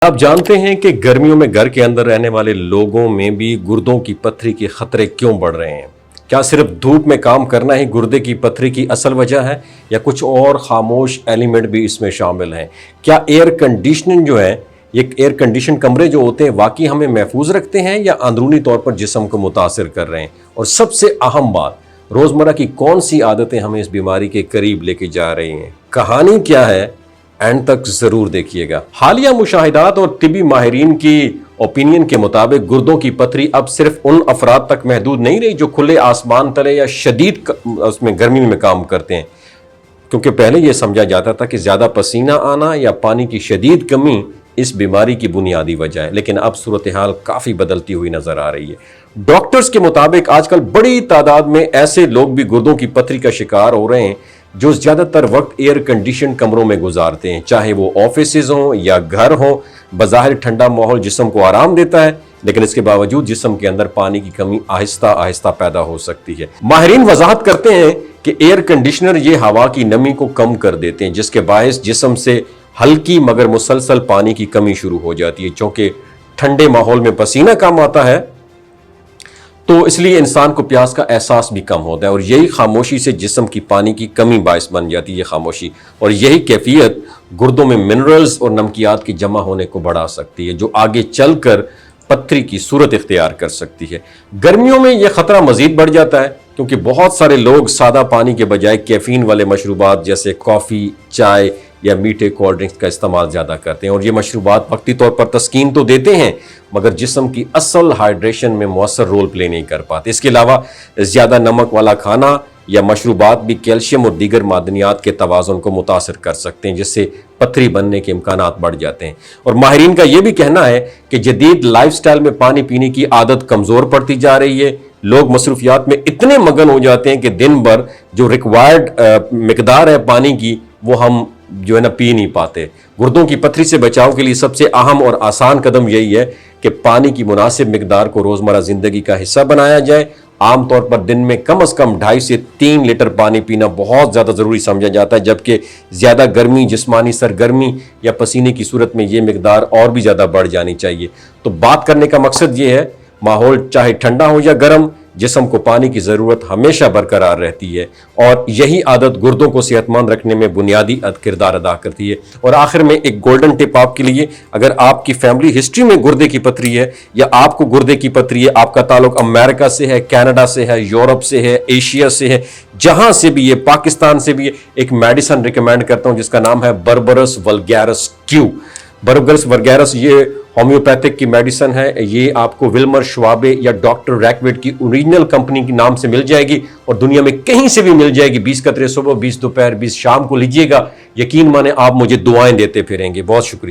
آپ جانتے ہیں کہ گرمیوں میں گھر کے اندر رہنے والے لوگوں میں بھی گردوں کی پتھری کے خطرے کیوں بڑھ رہے ہیں؟ کیا صرف دھوپ میں کام کرنا ہی گردے کی پتھری کی اصل وجہ ہے یا کچھ اور خاموش ایلیمنٹ بھی اس میں شامل ہیں؟ کیا ایئر کنڈیشننگ جو ہے، یہ ایئر کنڈیشن کمرے جو ہوتے ہیں واقعی ہمیں محفوظ رکھتے ہیں یا اندرونی طور پر جسم کو متاثر کر رہے ہیں؟ اور سب سے اہم بات، روزمرہ کی کون سی عادتیں ہمیں اس بیماری کے قریب لے کے جا رہی ہیں؟ کہانی کیا ہے؟ اینڈ تک ضرور دیکھیے گا۔ حالیہ مشاہدات اور طبی ماہرین کی اوپینین کے مطابق گردوں کی پتھری اب صرف ان افراد تک محدود نہیں رہی جو کھلے آسمان تلے یا شدید اس میں گرمی میں کام کرتے ہیں، کیونکہ پہلے یہ سمجھا جاتا تھا کہ زیادہ پسینہ آنا یا پانی کی شدید کمی اس بیماری کی بنیادی وجہ ہے، لیکن اب صورتحال کافی بدلتی ہوئی نظر آ رہی ہے۔ ڈاکٹرز کے مطابق آج کل بڑی تعداد میں ایسے لوگ بھی گردوں کی پتھری کا شکار ہو رہے ہیں جو زیادہ تر وقت ایئر کنڈیشن کمروں میں گزارتے ہیں، چاہے وہ آفیسز ہوں یا گھر ہوں۔ بظاہر ٹھنڈا ماحول جسم کو آرام دیتا ہے، لیکن اس کے باوجود جسم کے اندر پانی کی کمی آہستہ آہستہ پیدا ہو سکتی ہے۔ ماہرین وضاحت کرتے ہیں کہ ایئر کنڈیشنر یہ ہوا کی نمی کو کم کر دیتے ہیں، جس کے باعث جسم سے ہلکی مگر مسلسل پانی کی کمی شروع ہو جاتی ہے۔ چونکہ ٹھنڈے ماحول میں پسینہ کم آتا ہے تو اس لیے انسان کو پیاس کا احساس بھی کم ہوتا ہے، اور یہی خاموشی سے جسم کی پانی کی کمی باعث بن جاتی ہے یہ خاموشی، اور یہی کیفیت گردوں میں منرلز اور نمکیات کی جمع ہونے کو بڑھا سکتی ہے، جو آگے چل کر پتھری کی صورت اختیار کر سکتی ہے۔ گرمیوں میں یہ خطرہ مزید بڑھ جاتا ہے کیونکہ بہت سارے لوگ سادہ پانی کے بجائے کیفین والے مشروبات جیسے کافی، چائے یا میٹھے کولڈ ڈرنکس کا استعمال زیادہ کرتے ہیں، اور یہ مشروبات وقتی طور پر تسکین تو دیتے ہیں مگر جسم کی اصل ہائیڈریشن میں مؤثر رول پلے نہیں کر پاتے۔ اس کے علاوہ زیادہ نمک والا کھانا یا مشروبات بھی کیلشیم اور دیگر معدنیات کے توازن کو متاثر کر سکتے ہیں، جس سے پتھری بننے کے امکانات بڑھ جاتے ہیں۔ اور ماہرین کا یہ بھی کہنا ہے کہ جدید لائف سٹائل میں پانی پینے کی عادت کمزور پڑتی جا رہی ہے۔ لوگ مصروفیات میں اتنے مگن ہو جاتے ہیں کہ دن بھر جو ریکوائرڈ مقدار ہے پانی کی وہ ہم جو ہے نا پی نہیں پاتے۔ گردوں کی پتھری سے بچاؤ کے لیے سب سے اہم اور آسان قدم یہی ہے کہ پانی کی مناسب مقدار کو روزمرہ زندگی کا حصہ بنایا جائے۔ عام طور پر دن میں کم از کم 2.5 سے 3 لیٹر پانی پینا بہت زیادہ ضروری سمجھا جاتا ہے، جبکہ زیادہ گرمی، جسمانی سرگرمی یا پسینے کی صورت میں یہ مقدار اور بھی زیادہ بڑھ جانی چاہیے۔ تو بات کرنے کا مقصد یہ ہے، ماحول چاہے ٹھنڈا ہو یا گرم، جسم کو پانی کی ضرورت ہمیشہ برقرار رہتی ہے، اور یہی عادت گردوں کو صحت مند رکھنے میں بنیادی کردار ادا کرتی ہے۔ اور آخر میں ایک گولڈن ٹپ آپ کے لیے، اگر آپ کی فیملی ہسٹری میں گردے کی پتھری ہے یا آپ کو گردے کی پتھری ہے، آپ کا تعلق امریکہ سے ہے، کینیڈا سے ہے، یورپ سے ہے، ایشیا سے ہے، جہاں سے بھی ہے، پاکستان سے بھی ہے، ایک میڈیسن ریکمینڈ کرتا ہوں جس کا نام ہے بربرس وولگیرس کیو۔ بربرس وولگیرس یہ ہومیوپیتھک کی میڈیسن ہے، یہ آپ کو ولمر شوابے یا ڈاکٹر ریکویٹ کی اوریجنل کمپنی کے نام سے مل جائے گی، اور دنیا میں کہیں سے بھی مل جائے گی۔ 20 قطرے صبح، 20 دوپہر، 20 شام کو لیجئے گا، یقین مانے آپ مجھے دعائیں دیتے پھریں گے۔ بہت شکریہ۔